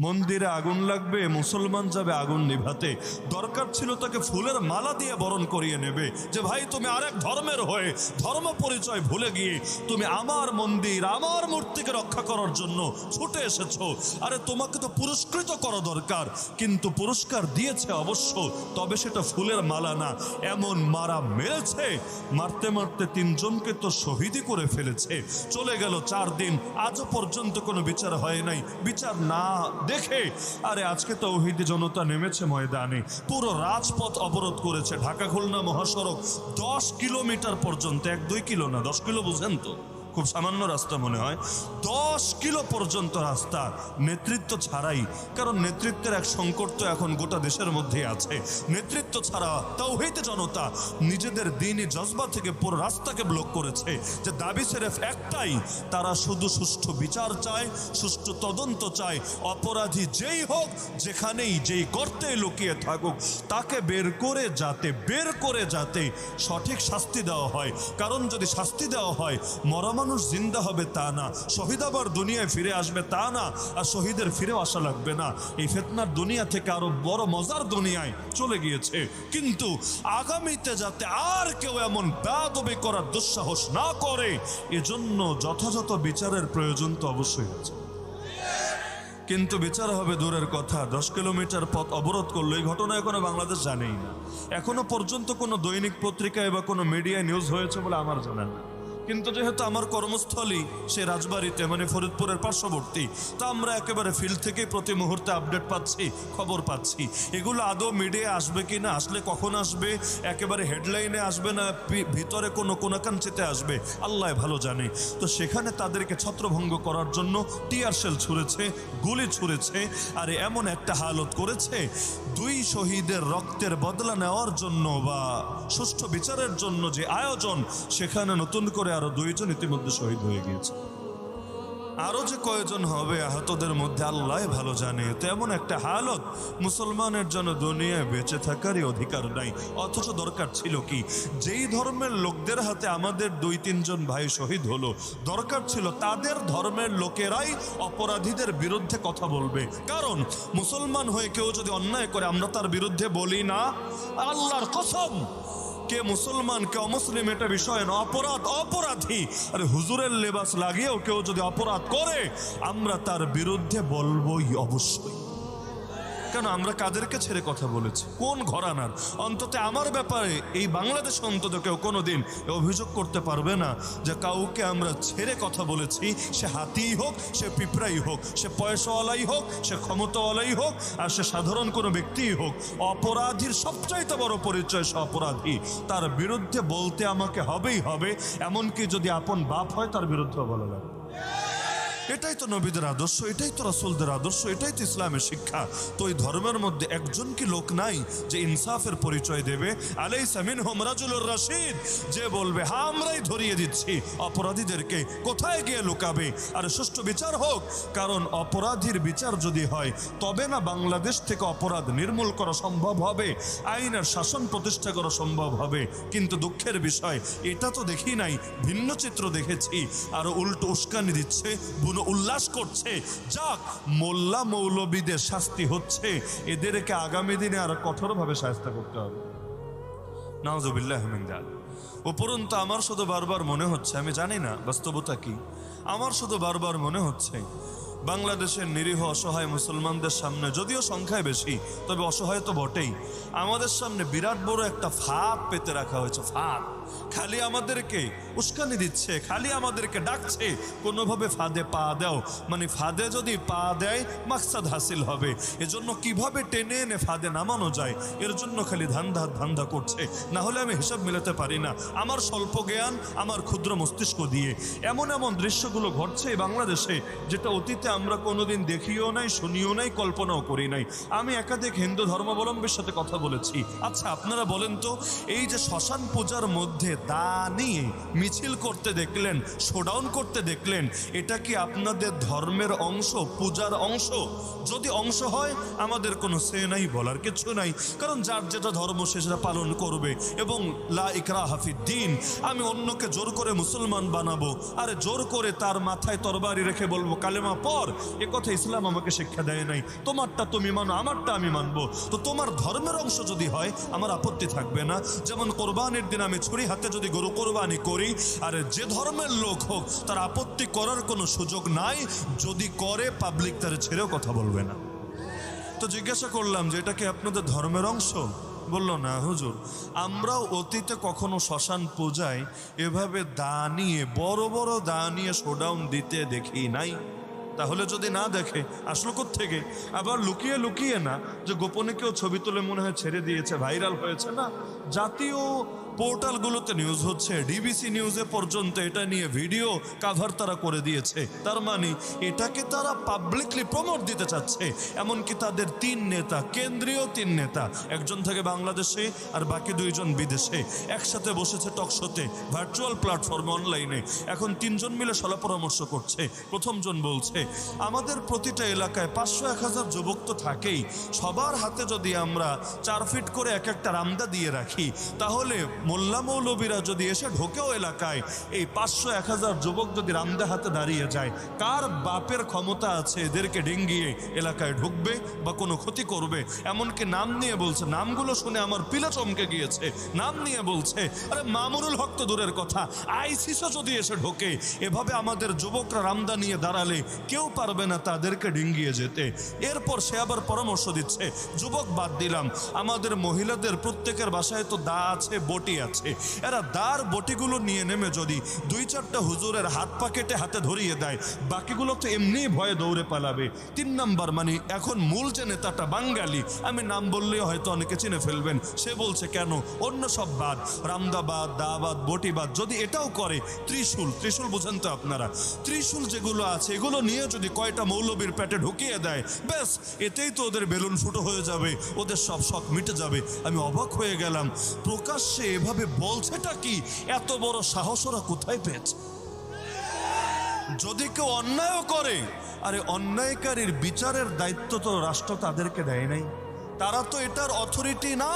মন্দিরে আগুন লাগবে, মুসলমান যাবে আগুন নিভাতে। দরকার ছিল তাকে ফুলের মালা দিয়ে বরণ করিয়ে নেবে, যে ভাই তুমি আরেক ধর্মের হয়ে ধর্ম পরিচয় ভুলে গিয়ে তুমি আমার মন্দির আমার মূর্তিকে রক্ষা করার জন্য ছুটে এসেছো। আরে তোমাকে তো পুরস্কৃত করা দরকার, কিন্তু পুরস্কার দিয়েছে অবশ্য, তবে সেটা ফুলের মালা না। এমন মারা মেরেছে, মারতে মারতে 3 জনকে তো শহীদই করে ফেলেছে। চলে গেল 4 দিন, আজও পর্যন্ত কোনো বিচার হয় নাই। বিচার না দেখে আরে আজকে তৌহিদি জনতা নেমেছে ময়দানে, পুরো রাজপথ অবরোধ করেছে। ঢাকা খুলনা মহাসড়ক 10 কিলোমিটার পর্যন্ত, 1-2 কিলো না, 10 কিলো বুঝেন তো, খুব সামান্য রাস্তা মনে হয়, 10 কিলো পর্যন্ত রাস্তা নেতৃত্ব ছাড়াই। কারণ নেতৃত্বের এক সংকট তো এখন গোটা দেশের মধ্যে আছে। নেতৃত্ব ছাড়া তাওহীদ জনতা নিজেদের দ্বীনি জজবা থেকে পুরো রাস্তাকে ব্লক করেছে, যে দাবি সিরেফ একটাই, তারা শুধু সুষ্ঠু বিচার চায়, সুষ্ঠু তদন্ত চায়। অপরাধী যেই হোক, যেখানেই যেই গর্তে লুকিয়ে থাকুক, তাকে বের করে যাতে সঠিক শাস্তি দেওয়া হয়। কারণ যদি শাস্তি দেওয়া হয়, মরা মানুষ জিন্দা হবে তা না, শহীদ আবার দুনিয়ায় ফিরে আসবে তা না, আর শহীদের ফিরেও আসা লাগবে না। এই ফিতনার দুনিয়া থেকে আরো বড় মজার দুনিয়ায় চলে গিয়েছে। কিন্তু আগামীতে যাতে আর কেউ এমন বেয়াদবি করার দুঃসাহস না করে, এজন্য যথাযথ বিচারের প্রয়োজন তো অবশ্যই আছে। কিন্তু বিচার হবে দূরের কথা, 10 কিলোমিটার পথ অবরোধ করলো। এই ঘটনা এখনো বাংলাদেশ জানেই না। এখনো পর্যন্ত কোনো দৈনিক পত্রিকায় বা কোনো মিডিয়ায় নিউজ হয়েছে বলে আমার জানা না। কিন্তু যেহেতু আমার কর্মস্থলী সে রাজবাড়িতে, মানে ফরিদপুরের পার্শ্ববর্তী, তা আমরা একেবারে ফিল্ড থেকে প্রতি মুহূর্তে আপডেট পাচ্ছি, খবর পাচ্ছি। এগুলো আদৌ মিডিয়া আসবে কি না, আসলে কখন আসবে, একেবারে হেডলাইনে আসবে না ভিতরে কোনো কোনাকাঞ্চিতে আসবে, আল্লাহ ভালো জানে। তো সেখানে তাদেরকে ছত্রভঙ্গ করার জন্য টিয়ার শেল ছুঁড়েছে, গুলি ছুঁড়েছে। আর এমন একটা হালত করেছে, 2 শহীদের রক্তের বদলা নেওয়ার জন্য বা সুষ্ঠু বিচারের জন্য যে আয়োজন, সেখানে নতুন করে আরো 2 জন ইতিমধ্যে শহীদ হয়ে গিয়েছে। আরো যে কয়জন হবে আহতদের মধ্যে আল্লাহ ভালো জানে। তেমন একটা হালত, মুসলমানের জন্য দুনিয়ায় বেঁচে থাকারই অধিকার নাই। অথচ দরকার ছিল কি, যেই ধর্মের লোকদের হাতে আমাদের 2-3 জন ভাই শহীদ হলো, দরকার ছিল তাদের ধর্মের লোকেরাই অপরাধীদের বিরুদ্ধে কথা বলবে। কারণ মুসলমান হয়ে কেউ যদি অন্যায় করে, আমরা তার বিরুদ্ধে বলি না। আল্লাহর কসম, কে মুসলমান কে অমুসলিম এটা বিষয় না, অপরাধী। আরে হুজুরের লেবাস লাগিয়েও কেউ যদি অপরাধ করে, আমরা তার বিরুদ্ধে বলবোই অবশ্যই। কেন, আমরা কাদেরকে ছেড়ে কথা বলেছি, কোন ঘরানার? অন্তত আমার ব্যাপারে এই বাংলাদেশ অন্তত কেউ কোনোদিন অভিযোগ করতে পারবে না যে কাউকে আমরা ছেড়ে কথা বলেছি। সে হাতিই হোক, সে পিঁপড়াই হোক, সে পয়সাওয়ালাই হোক, সে ক্ষমতাওয়ালাই হোক, আর সে সাধারণ কোনো ব্যক্তিই হোক। অপরাধীর সবচাইতে বড় পরিচয় সে অপরাধী, তার বিরুদ্ধে বলতে আমাকে হবেই হবে। এমনকি যদি আপন বাপ হয়, তার বিরুদ্ধে বলা লাগবে। এটাই তো নবীদের আদর্শ, এটাই তো রাসূলদের আদর্শ, এটাই তো ইসলামের শিক্ষা। তো এই ধর্মের মধ্যে একজন কি লোক নাই যে ইনসাফের পরিচয় দেবে? আলাইসা মিনহুম রাজুলুর রাশিদ, যে বলবে হ্যাঁ আমরাই ধরিয়ে দিচ্ছি অপরাধীদেরকে, কোথায় গিয়ে লুকাবে? আর সুষ্ঠু বিচার হোক। কারণ অপরাধীর বিচার যদি হয়, তবে না বাংলাদেশ থেকে অপরাধ নির্মূল করা সম্ভব হবে, আইনের শাসন প্রতিষ্ঠা করা সম্ভব হবে। কিন্তু দুঃখের বিষয়, এটা তো দেখি নাই, ভিন্ন চিত্র দেখেছি। আর উল্টো উস্কানি দিচ্ছে, উল্লাস করছে। যাক, মোল্লা মৌলবীদের শাস্তি হচ্ছে, এদেরকে আগামী দিনে আরো কঠোরভাবে শাস্তি করতে হবে। নাউযুবিল্লাহ মিন যালিক। উপরন্তু আমার শুধু বারবার মনে হচ্ছে, আমি জানি না বাস্তবতা কি, আমার শুধু বারবার মনে হচ্ছে বাংলাদেশের নিরীহ অসহায় মুসলমানদের সামনে, যদিও সংখ্যায় বেশি তবে অসহায় তো বটেই, আমাদের সামনে বিরাট বড় একটা ফাঁদ পেতে রাখা হয়েছে। ফাঁদ, খালি আমাদেরকে উস্কানি দিচ্ছে, খালি আমাদেরকে ডাকছে কোনোভাবে ফাঁদে পা দাও। মানে ফাঁদে যদি পা দেয় মাকসাদ হাসিল হবে, এজন্য কিভাবে টেনে এনে ফাঁদে নামানো যায় এর জন্য খালি ধান্দা করছে। না হলে আমি হিসাব মিলাতে পারি না আমার স্বল্প জ্ঞান, আমার ক্ষুদ্র মস্তিষ্ক দিয়ে। এমন দৃশ্যগুলো ঘটছে বাংলাদেশে, যেটা অতীতে আমরা কোনোদিন দেখিও নাই, শুনিও নাই, কল্পনাও করি নাই। আমি একাধিক হিন্দু ধর্মাবলম্বীর সাথে কথা বলেছি। আচ্ছা আপনারা বলেন তো, এই যে শ্মশান পূজার মধ্যে দা নিয়ে মিছিল করতে দেখলেন, শোডাউন করতে দেখলেন, এটা কি আপনাদের ধর্মের অংশ, পূজার অংশ? যদি অংশ হয় আমাদের কোনো সে নাই, বলার কিছু নাই। কারণ যার যেটা ধর্ম সে সেটা পালন করবে। এবং লা ইকরাহা ফিদ্দীন, আমি অন্যকে জোর করে মুসলমান বানাবো, আরে জোর করে তার মাথায় তরবারি রেখে বলবো কালেমা পড়, কর, এ কথা ইসলাম আমাকে শিক্ষা দেয় নাই। তোমারটা তুমি মানো, আমারটা আমি মানবো। তো তোমার ধর্মের অংশ যদি হয় আমার আপত্তি থাকবে না। যেমন কোরবানির দিন আমি ছুরি হাতে যদি গরু কোরবানি করি, আর যে ধর্মের লোক হোক তার আপত্তি করার কোনো সুযোগ নাই। যদি করে পাবলিক তার ছেড়েও কথা বলবে না। তো জিজ্ঞাসা করলাম যে এটা কি আপনাদের ধর্মের অংশ? বলল না হুজুর, আমরাও অতীতে কখনো শ্মশান পূজায় এভাবে দা নিয়ে, বড় বড় দা নিয়ে শোডাউন দিতে দেখি নাই। তাহলে যদি না দেখে আসলো কোত্থেকে? আবার লুকিয়ে লুকিয়ে না, যে গোপনে কেউ ছবি তুলে মনে হয় ছেড়ে দিয়েছে, ভাইরাল হয়েছে না, জাতীয় পোর্টালগুলোতে নিউজ হচ্ছে, ডিবিসি নিউজে পর্যন্ত এটা নিয়ে ভিডিও কাভার তারা করে দিয়েছে। তার মানে এটাকে তারা পাবলিকলি প্রমোট দিতে চাচ্ছে। এমনকি তাদের 3 নেতা, কেন্দ্রীয় 3 নেতা, একজন থেকে বাংলাদেশে আর বাকি 2 জন বিদেশে, একসাথে বসেছে টকশোতে, ভার্চুয়াল প্ল্যাটফর্মে, অনলাইনে। এখন 3 জন মিলে সলা পরামর্শ করছে। প্রথম জন বলছে আমাদের প্রতিটা এলাকায় 500-1000 যুবক তো থাকেই, সবার হাতে যদি আমরা 4 ফিট করে এক একটা রামদা দিয়ে রাখি, তাহলে মোল্লা মৌলবীরা যদি এসে ঢোকেও এলাকায়, এই 500-1000 যুবক যদি রামদা হাতে দাঁড়িয়ে যায়, কার বাপের ক্ষমতা আছে এদেরকে ডেঙ্গিয়ে এলাকায় ঢুকবে বা কোনো ক্ষতি করবে? এমনকি নাম নিয়ে বলছে, নামগুলো শুনে আমার পিলা চমকে গিয়েছে। নাম নিয়ে বলছে, আরে মামুনুল হক তো দূরের কথা, আইসিসও যদি এসে ঢোকে, এভাবে আমাদের যুবকরা রামদা নিয়ে দাঁড়ালে কেউ পারবে না তাদেরকে ডিঙ্গিয়ে যেতে। এরপর সে আবার পরামর্শ দিচ্ছে, যুবক বাদ দিলাম, আমাদের মহিলাদের প্রত্যেকের বাসায় তো দা আছে, বটি আছে, এরা দার বটিগুলো নিয়ে নেমে যদি 2-4টা হুজুরের হাত পা কেটে হাতে ধরিয়ে দেয়, বাকিগুলো তো এমনি ভয়ে দৌড়ে পালাবে। 3 নাম্বার, মানে এখন মূল যে নেতাটা বাঙালি, আমি নাম বললেই হয়তো অনেকে চিনে ফেলবেন, সে বলছে কেন, অন্য সব বাদ, রামদাবাদ, দাবাদ, বটিবাদ, যদি এটাও করে, ত্রিশূল, ত্রিশূল বুঝেন তো আপনারা, ত্রিশূল যেগুলো আছে এগুলো নিয়ে যদি কয়টা মৌলবীর পেটে ঢুকিয়ে দেয়, ব্যাস এতেই তো ওদের বেলুন ফুটো হয়ে যাবে, ওদের সব শখ মিটে যাবে। আমি অবাক হয়ে গেলাম, প্রকাশ্যে এভাবে বলছেটা কি? এত বড় সাহস ওরা কোথায় পেয়েছে? যদি কেউ অন্যায়ও করে, আরে অন্যায়কারীর বিচারের দায়িত্ব তো রাষ্ট্র তাদেরকে দেয় নাই, তারা তো এটার অথরিটি না।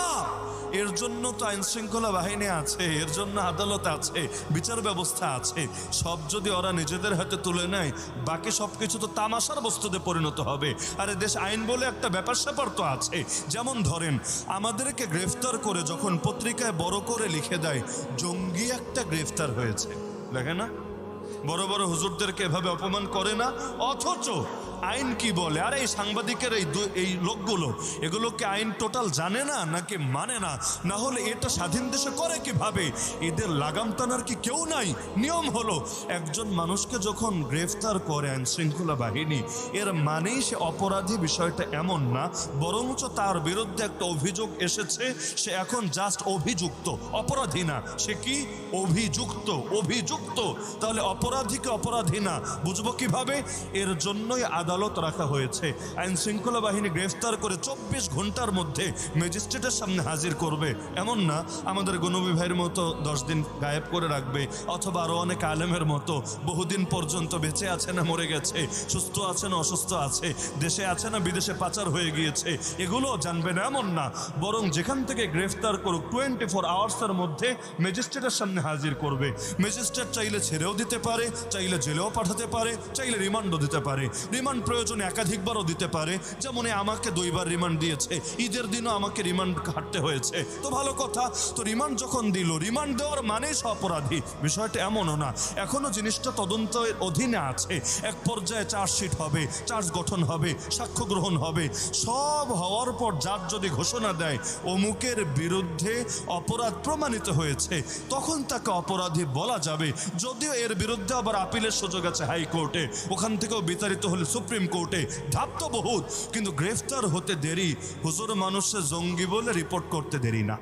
এর জন্য তো আইন শৃঙ্খলা বাহিনী আছে, এর জন্য আদালত আছে, বিচার ব্যবস্থা আছে। সব যদি ওরা নিজেদের হাতে তুলে নেয়, বাকি সব কিছু তো তামাশার বস্তুতে পরিণত হবে। আরে দেশ আইন বলে একটা ব্যাপার স্যাপার তো আছে। যেমন ধরেন, আমাদেরকে গ্রেফতার করে যখন পত্রিকায় বড় করে লিখে দেয় জঙ্গি একটা গ্রেফতার হয়েছে, দেখে না, বড় বড় হুজুরদেরকে এভাবে অপমান করে না, অথচ আইন কি বলে? আরে এই সাংবাদিকের এই লোকগুলো, এগুলোকে আইন টোটাল জানে না নাকি মানে না? না হলে এটা স্বাধীন দেশে করে কিভাবে? এদের লাগাম টানার কি কেউ নাই? নিয়ম হলো, একজন মানুষকে যখন গ্রেফতার করে আইন শৃঙ্খলা বাহিনী, এর মানেই সে অপরাধী, বিষয়টা এমন না, বরঞ্চ তার বিরুদ্ধে একটা অভিযোগ এসেছে, সে এখন জাস্ট অভিযুক্ত, অপরাধী না। সে কি? অভিযুক্ত, অভিযুক্ত। তাহলে অপরাধীকে অপরাধী না বুঝবো কিভাবে? এর জন্যই আদালত রাখা হয়েছে। আইন শৃঙ্খলা বাহিনী গ্রেফতার করে 24 ঘন্টার মধ্যে ম্যাজিস্ট্রেটের সামনে হাজির করবে, এমন না আমাদের গণবী ভাইয়ের মতো 10 দিন গায়েব করে রাখবে, অথবা আরো অনেক আলেমের মতো বহুদিন পর্যন্ত বেঁচে আছে না মরে গেছে, সুস্থ আছে না অসুস্থ আছে, দেশে আছে না বিদেশে পাচার হয়ে গিয়েছে, এগুলো জানবে না, এমন না। বরং যেখান থেকে গ্রেফতার করুক 24 আওয়ার্সের মধ্যে ম্যাজিস্ট্রেটের সামনে হাজির করবে। ম্যাজিস্ট্রেট চাইলে ছেড়েও দিতে পারে, চাইলে জেলেও পাঠাতে পারে, চাইলে রিমান্ডও দিতে পারে। রিমান্ড প্রয়োজনে একাধিকবারও দিতে পারে। যেমন আমাকে 2 বার রিমান্ড দিয়েছে, ঈদের দিনও আমাকে রিমান্ড কাটতে হয়েছে, তো ভালো কথা। তো রিমান্ড যখন দিল, রিমান্ড দেওয়ার মানেই সে অপরাধী, বিষয়টা এমনও না। এখনো জিনিসটা তদন্তের অধীনে আছে। এক পর্যায়ে চার্জশিট হবে, চার্জ গঠন হবে, সাক্ষ্য গ্রহণ হবে। সব হওয়ার পর জাজ যদি ঘোষণা দেয় অমুকের বিরুদ্ধে অপরাধ প্রমাণিত হয়েছে, তখন তাকে অপরাধী বলা যাবে। যদিও এর বিরুদ্ধে আবার আপিলের সুযোগ আছে হাইকোর্টে, ওখান থেকেও বিতাড়িত হলে সুপ্রিম কোর্টে, ধাপ তো বহুত। কিন্তু গ্রেফতার হতে দেরি, হুজুর মানুষের জঙ্গি বলে রিপোর্ট করতে দেরি না।